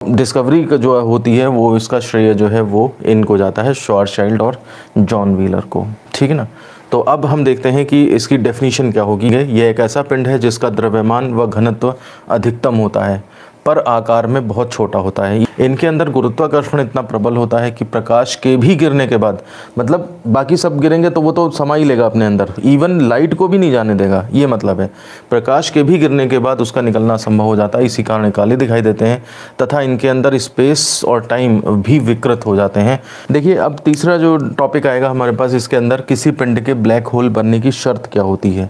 Discovery का जो होती है वो इसका श्रेय जो है वो इनको जाता है, श्वार्ज़शील्ड और जॉन व्हीलर को। ठीक है ना। तो अब हम देखते हैं कि इसकी डेफिनेशन क्या होगी। यह एक ऐसा पिंड है जिसका द्रव्यमान व घनत्व अधिकतम होता है पर आकार में बहुत छोटा होता है। इनके अंदर गुरुत्वाकर्षण इतना प्रबल होता है कि प्रकाश के भी गिरने के बाद, मतलब बाकी सब गिरेंगे तो वो तो समा ही लेगा अपने अंदर, इवन लाइट को भी नहीं जाने देगा, ये मतलब है। प्रकाश के भी गिरने के बाद उसका निकलना संभव हो जाता है, इसी कारण काले दिखाई देते हैं तथा इनके अंदर स्पेस और टाइम भी विकृत हो जाते हैं। देखिए अब तीसरा जो टॉपिक आएगा हमारे पास, इसके अंदर किसी पिंड के ब्लैक होल बनने की शर्त क्या होती है।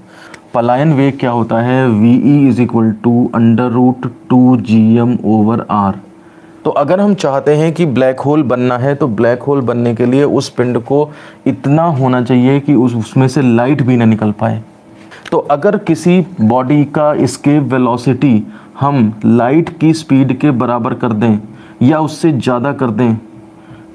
पलायन वेग क्या होता है, VE = √2gm/r। तो अगर हम चाहते हैं कि ब्लैक होल बनना है तो ब्लैक होल बनने के लिए उस पिंड को इतना होना चाहिए कि उसमें से लाइट भी ना निकल पाए। तो अगर किसी बॉडी का एस्केप वेलोसिटी हम लाइट की स्पीड के बराबर कर दें या उससे ज़्यादा कर दें,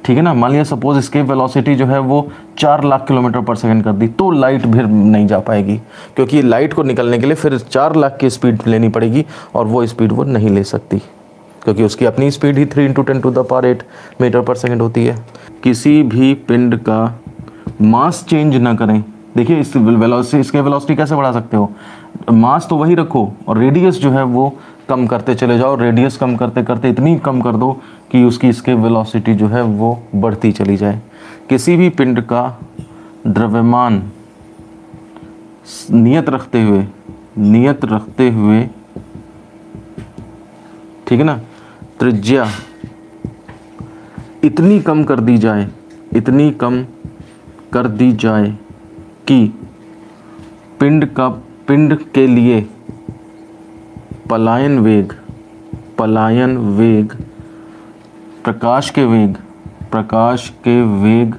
ठीक है ना, मान लिया सपोज एस्केप वेलोसिटी जो है वो 4 लाख किलोमीटर पर सेकंड कर दी, तो लाइट भी नहीं जा पाएगी, क्योंकि लाइट को निकलने के लिए फिर 4 लाख की स्पीड लेनी पड़ेगी और वो स्पीड वो नहीं ले सकती, क्योंकि उसकी अपनी स्पीड ही 3 × 10⁸ मीटर पर सेकंड होती है। किसी भी पिंड का मास चेंज ना करें। देखिए इस वेलोसिटी, इसके वेलोसिटी कैसे बढ़ा सकते हो, मास तो वही रखो और रेडियस जो है वो कम करते चले जाओ। रेडियस कम करते करते इतनी कम कर दो कि उसकी इसके वेलोसिटी जो है वो बढ़ती चली जाए। किसी भी पिंड का द्रव्यमान नियत रखते हुए ठीक है ना, त्रिज्या इतनी कम कर दी जाए कि पिंड के लिए पलायन वेग प्रकाश के वेग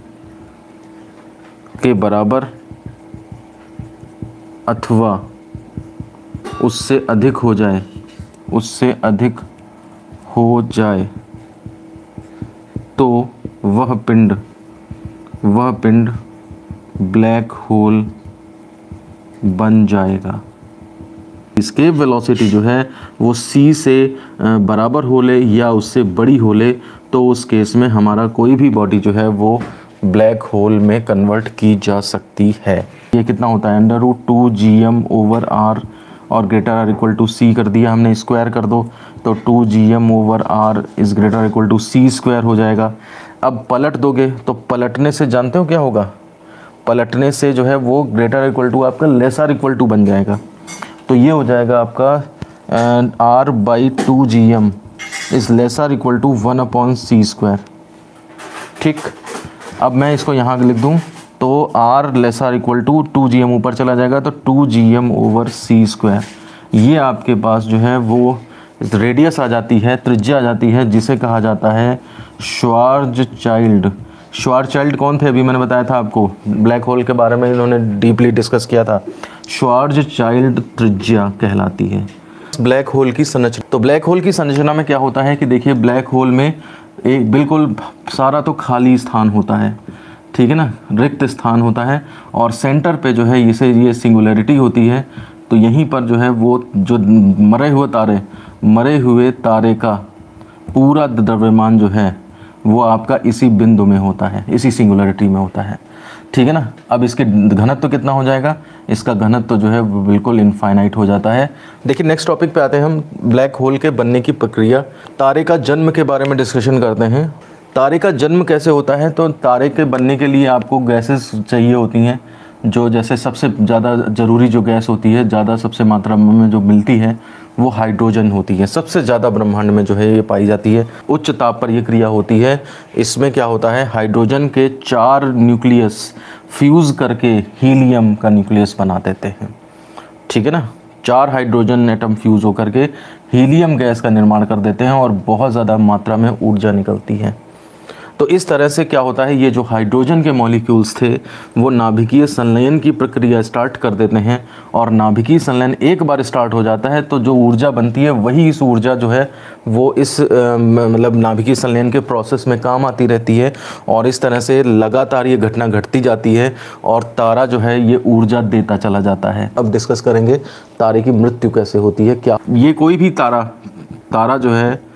के बराबर अथवा उससे अधिक हो जाए तो वह पिंड ब्लैक होल बन जाएगा। एस्केप वेलोसिटी जो है वो c से बराबर हो ले या उससे बड़ी हो ले तो उस केस में हमारा कोई भी बॉडी जो है वो ब्लैक होल में कन्वर्ट की जा सकती है। ये कितना होता है, √2gm/r और >c कर दिया हमने, स्क्वायर कर दो तो 2gm/r > c² हो जाएगा। अब पलट दोगे तो पलटने से जानते हो क्या होगा, पलटने से जो है वो > आपका <= बन जाएगा। तो ये हो जाएगा आपका r/2gm > 1/c²। ठीक, अब मैं इसको यहाँ लिख दूँ तो r <= 2gm ऊपर चला जाएगा तो 2gm/c²। ये आपके पास जो है वो रेडियस आ जाती है, त्रिज्या आ जाती है, जिसे कहा जाता है श्वार्ज़शील्ड। श्वार्ज़शील्ड कौन थे, अभी मैंने बताया था आपको, ब्लैक होल के बारे में इन्होंने डीपली डिस्कस किया था। श्वार्ज़शील्ड त्रिज्या कहलाती है ब्लैक होल की संरचना। तो ब्लैक होल की संरचना में क्या होता है कि देखिए ब्लैक होल में एक बिल्कुल सारा तो खाली स्थान होता है, ठीक है ना, रिक्त स्थान होता है और सेंटर पे जो है ये सिंगुलरिटी होती है। तो यहीं पर जो है वो जो मरे हुए तारे का पूरा द्रव्यमान जो है वो आपका इसी बिंदु में होता है, इसी सिंगुलरिटी में होता है, ठीक है ना। अब इसके घनत्व कितना हो जाएगा, इसका घनत्व जो है वो बिल्कुल इनफाइनाइट हो जाता है। देखिए नेक्स्ट टॉपिक पे आते हैं हम, ब्लैक होल के बनने की प्रक्रिया। तारे का जन्म के बारे में डिस्कशन करते हैं। तारे का जन्म कैसे होता है, तो तारे के बनने के लिए आपको गैसेस चाहिए होती हैं, जो जैसे सबसे ज़्यादा ज़रूरी जो गैस होती है, ज़्यादा सबसे मात्रा में जो मिलती है वो हाइड्रोजन होती है, सबसे ज़्यादा ब्रह्मांड में जो है ये पाई जाती है। उच्च ताप पर ये क्रिया होती है। इसमें क्या होता है, हाइड्रोजन के 4 न्यूक्लियस फ्यूज़ करके हीलियम का न्यूक्लियस बना देते हैं, ठीक है ना। 4 हाइड्रोजन एटम फ्यूज़ होकर के हीलियम गैस का निर्माण कर देते हैं और बहुत ज़्यादा मात्रा में ऊर्जा निकलती है। तो इस तरह से क्या होता है, ये जो हाइड्रोजन के मॉलिक्यूल्स थे वो नाभिकीय संलयन की प्रक्रिया स्टार्ट कर देते हैं और नाभिकीय संलयन एक बार स्टार्ट हो जाता है तो जो ऊर्जा बनती है वही इस ऊर्जा जो है वो इस मतलब नाभिकीय संलयन के प्रोसेस में काम आती रहती है और इस तरह से लगातार ये घटना घटती जाती है और तारा जो है ये ऊर्जा देता चला जाता है। अब डिस्कस करेंगे तारे की मृत्यु कैसे होती है। क्या ये कोई भी तारा जो है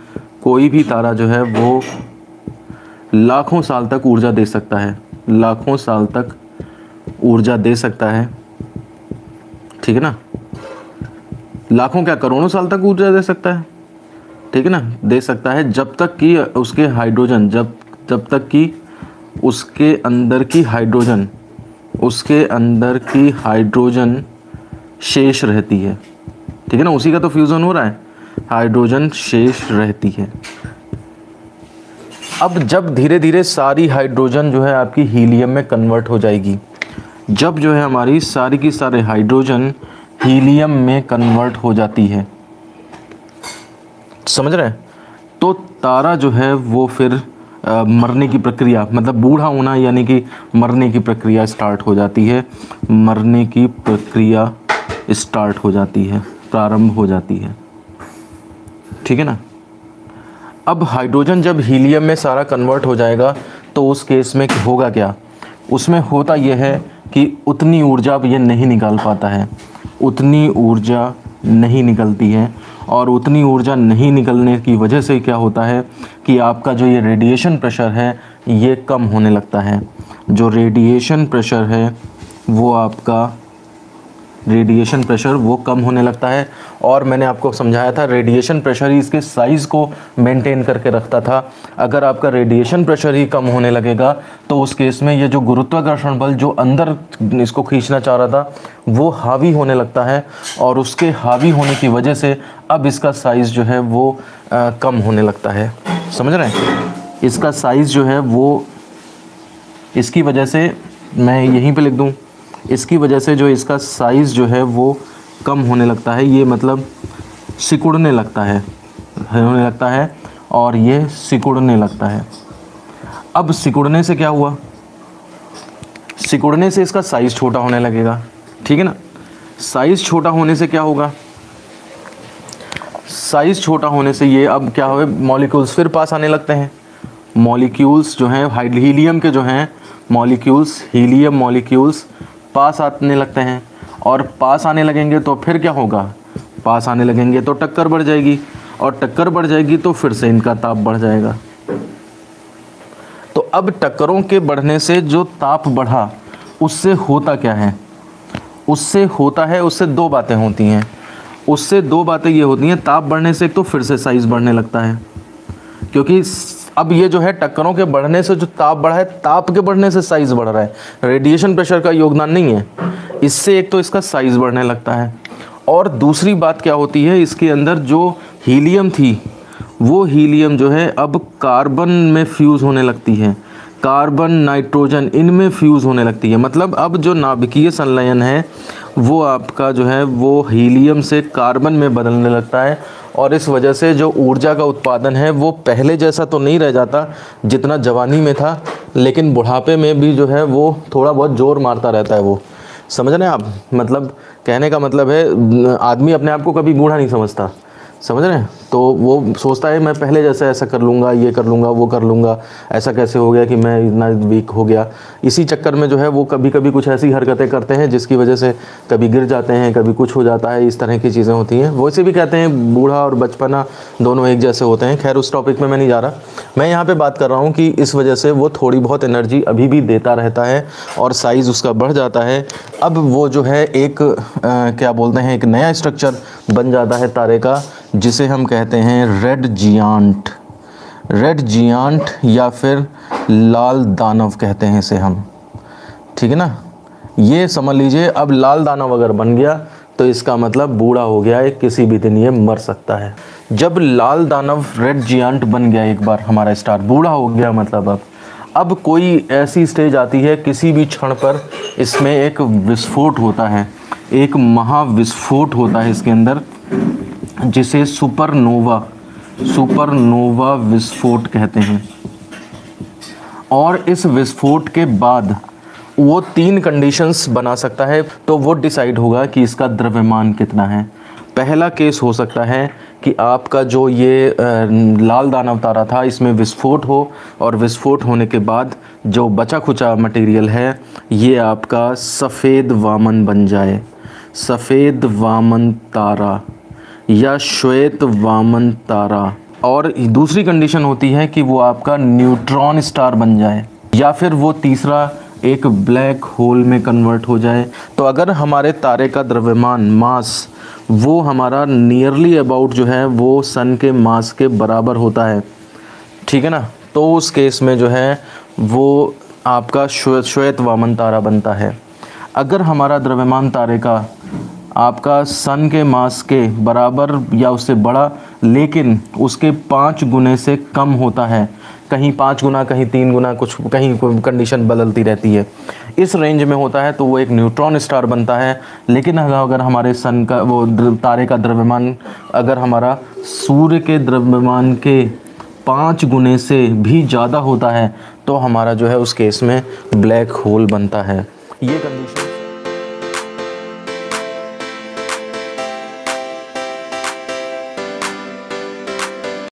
कोई भी तारा जो है वो लाखों साल तक ऊर्जा दे सकता है, लाखों साल तक ऊर्जा दे सकता है, ठीक है ना, लाखों क्या करोड़ों साल तक ऊर्जा दे सकता है, ठीक है ना, दे सकता है, जब तक कि उसके हाइड्रोजन जब तक कि उसके अंदर की हाइड्रोजन शेष रहती है, ठीक है ना, उसी का तो फ्यूज़न हो रहा है, हाइड्रोजन शेष रहती है। अब जब धीरे धीरे सारी हाइड्रोजन जो है आपकी हीलियम में कन्वर्ट हो जाएगी, जब जो है हमारी सारी की सारे हाइड्रोजन हीलियम में कन्वर्ट हो जाती है, समझ रहे हैं, तो तारा जो है वो फिर मरने की प्रक्रिया, मतलब बूढ़ा होना यानी कि मरने की प्रक्रिया स्टार्ट हो जाती है, मरने की प्रक्रिया स्टार्ट हो जाती है, प्रारंभ हो जाती है, ठीक है ना। अब हाइड्रोजन जब हीलियम में सारा कन्वर्ट हो जाएगा तो उस केस में होगा क्या, उसमें होता यह है कि उतनी ऊर्जा अब ये नहीं निकाल पाता है, उतनी ऊर्जा नहीं निकलती है, और उतनी ऊर्जा नहीं निकलने की वजह से क्या होता है कि आपका जो ये रेडिएशन प्रेशर है ये कम होने लगता है, जो रेडिएशन प्रेशर है वो आपका रेडिएशन प्रेशर वो कम होने लगता है। और मैंने आपको समझाया था रेडिएशन प्रेशर ही इसके साइज़ को मेंटेन करके रखता था। अगर आपका रेडिएशन प्रेशर ही कम होने लगेगा तो उस केस में ये जो गुरुत्वाकर्षण बल जो अंदर इसको खींचना चाह रहा था वो हावी होने लगता है, और उसके हावी होने की वजह से अब इसका साइज़ जो है वो कम होने लगता है, समझ रहे हैं, इसका साइज़ जो है वो इसकी वजह से, मैं यहीं पे लिख दूं, इसकी वजह से जो इसका साइज़ जो है वो कम होने लगता है, ये मतलब सिकुड़ने लगता है, होने लगता है, और ये सिकुड़ने लगता है। अब सिकुड़ने से क्या हुआ, सिकुड़ने से इसका साइज़ छोटा होने लगेगा, ठीक है ना। साइज़ छोटा होने से क्या होगा, साइज़ छोटा होने से ये अब क्या हो, मॉलिक्यूल्स फिर पास आने लगते हैं, मॉलिक्यूल्स जो हैं हीलियम के जो हैं मॉलिक्यूल्स, हीलियम मॉलिक्यूल्स पास आने लगते हैं, और पास आने लगेंगे तो फिर क्या होगा, पास आने लगेंगे तो टक्कर बढ़ जाएगी, और टक्कर बढ़ जाएगी तो फिर से इनका ताप बढ़ जाएगा। तो अब टक्करों के बढ़ने से जो ताप बढ़ा उससे होता क्या है, उससे होता है, उससे दो बातें होती हैं, उससे दो बातें ये होती हैं, ताप बढ़ने से एक तो फिर से साइज़ बढ़ने लगता है, क्योंकि अब ये जो है टक्करों के बढ़ने से जो ताप बढ़ा है, ताप के बढ़ने से साइज़ बढ़ रहा है, रेडिएशन प्रेशर का योगदान नहीं है, इससे एक तो इसका साइज़ बढ़ने लगता है। और दूसरी बात क्या होती है, इसके अंदर जो हीलियम थी वो हीलियम जो है अब कार्बन में फ्यूज़ होने लगती है, कार्बन नाइट्रोजन इनमें फ्यूज़ होने लगती है, मतलब अब जो नाभिकीय संलयन है वो आपका जो है वो हीलियम से कार्बन में बदलने लगता है, और इस वजह से जो ऊर्जा का उत्पादन है वो पहले जैसा तो नहीं रह जाता जितना जवानी में था, लेकिन बुढ़ापे में भी जो है वो थोड़ा बहुत जोर मारता रहता है, वो समझ रहे हैं आप, मतलब कहने का मतलब है आदमी अपने आप को कभी बूढ़ा नहीं समझता, समझ रहे हैं, तो वो सोचता है मैं पहले जैसा ऐसा कर लूँगा, ये कर लूँगा, वो कर लूँगा, ऐसा कैसे हो गया कि मैं इतना वीक हो गया। इसी चक्कर में जो है वो कभी कभी कुछ ऐसी हरकतें करते हैं जिसकी वजह से कभी गिर जाते हैं, कभी कुछ हो जाता है, इस तरह की चीज़ें होती हैं। वैसे भी कहते हैं बूढ़ा और बचपना दोनों एक जैसे होते हैं। खैर उस टॉपिक में मैं नहीं जा रहा, मैं यहाँ पर बात कर रहा हूँ कि इस वजह से वो थोड़ी बहुत एनर्जी अभी भी देता रहता है और साइज़ उसका बढ़ जाता है। अब वो जो है एक क्या बोलते हैं, एक नया स्ट्रक्चर बन जाता है तारे का, जिसे हम कहते हैं रेड जियांट, रेड जियांट या फिर लाल दानव कहते हैं इसे हम, ठीक है ना। ये समझ लीजिए अब लाल दानव अगर बन गया तो इसका मतलब बूढ़ा हो गया है, किसी भी दिन ये मर सकता है। जब लाल दानव रेड जियांट बन गया एक बार हमारा स्टार, बूढ़ा हो गया मतलब अब कोई ऐसी स्टेज आती है किसी भी क्षण पर इसमें एक विस्फोट होता है, एक महाविस्फोट होता है इसके अंदर, जिसे सुपरनोवा विस्फोट कहते हैं। और इस विस्फोट के बाद वो 3 कंडीशंस बना सकता है, तो वो डिसाइड होगा कि इसका द्रव्यमान कितना है। पहला केस हो सकता है कि आपका जो ये लाल दानव तारा था इसमें विस्फोट हो, और विस्फोट होने के बाद जो बचा खुचा मटेरियल है ये आपका सफ़ेद वामन बन जाए, सफ़ेद वामन तारा या श्वेत वामन तारा। और दूसरी कंडीशन होती है कि वो आपका न्यूट्रॉन स्टार बन जाए, या फिर वो तीसरा एक ब्लैक होल में कन्वर्ट हो जाए। तो अगर हमारे तारे का द्रव्यमान मास वो हमारा नियरली अबाउट जो है वो सन के मास के बराबर होता है, ठीक है ना, तो उस केस में जो है वो आपका श्वेत वामन तारा बनता है। अगर हमारा द्रव्यमान तारे का आपका सन के मास के बराबर या उससे बड़ा लेकिन उसके 5 गुने से कम होता है, कहीं 5 गुना कहीं 3 गुना, कुछ कहीं कंडीशन बदलती रहती है, इस रेंज में होता है, तो वो एक न्यूट्रॉन स्टार बनता है। लेकिन अगर हमारे सन का वो तारे का द्रव्यमान अगर हमारा सूर्य के द्रव्यमान के 5 गुने से भी ज़्यादा होता है, तो हमारा जो है उस केस में ब्लैक होल बनता है। ये कंडीशन